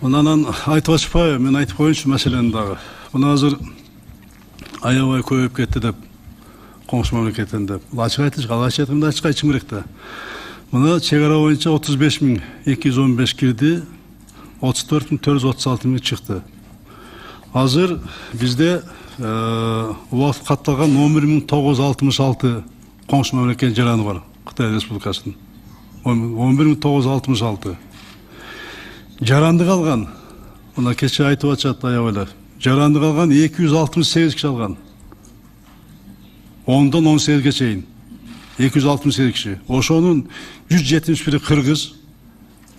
Мынанан айтып атышпайбы, мен айтып коеюнчу маселени дагы. Мына азыр аябай көбөйүп кетти деп, коңшу мамлекеттен деп. Ачык айтыш, ачык айтышым керек да. Мына чек ара боюнча 35.215 кирди, 34.436 чыкты. Азыр бизде убакыт катталган 11.966 коңшу мамлекет жараны бар Кытай Республикасынын. 11.966. Жаранды калган, мына кече айтып атышат аябайлар. Жаранды калган 268 киши алган. 10-дан 18-ге чейин 268 киши. Ошонун 171 кыргыз,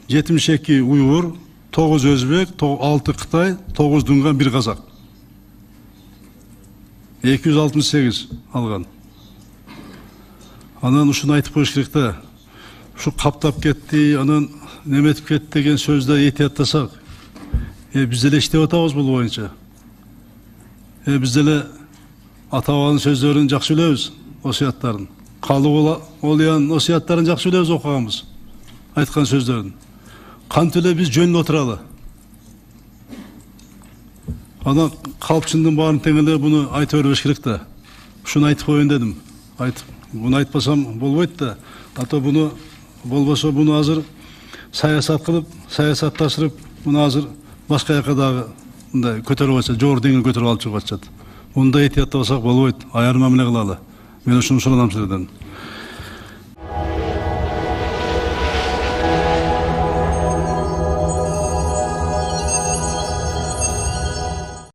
72 уйгур, 9 өзбек, 6 Кытай, 9 дунган, 1 казак. 268 алган. Анан ушуну айтып коюш керек да. Ушу каптап кетти, анан неметип кетти деген сөздө этияттасак, биз деле иштеп атабыз бул боюнча. Биз деле ата-бабанын сөздөрүн жакшы билебиз, осуяттарын. Калуу Олиянын осуяттарын жакшы билебиз, окуганбыз. Айткан сөздөрүн. Кантип эле биз жөнүнө отуралы. Анан калпчындын баарын тең эле буну айтып бербеш керек да. Ушуну айтып коеюн дедим. Буну айтпасам болбойт да. Ата буну болбосо буну азыр саясат кылып, саясатташырып, буну азыр башка жака дагы мындай көтөрүп атышат, жогору деңгээлге көтөрүп алып чыгып атышат. Мундай этияттабасак болбойт, аяр мамиле кылалы. Мен ушуну суранам сиздерден.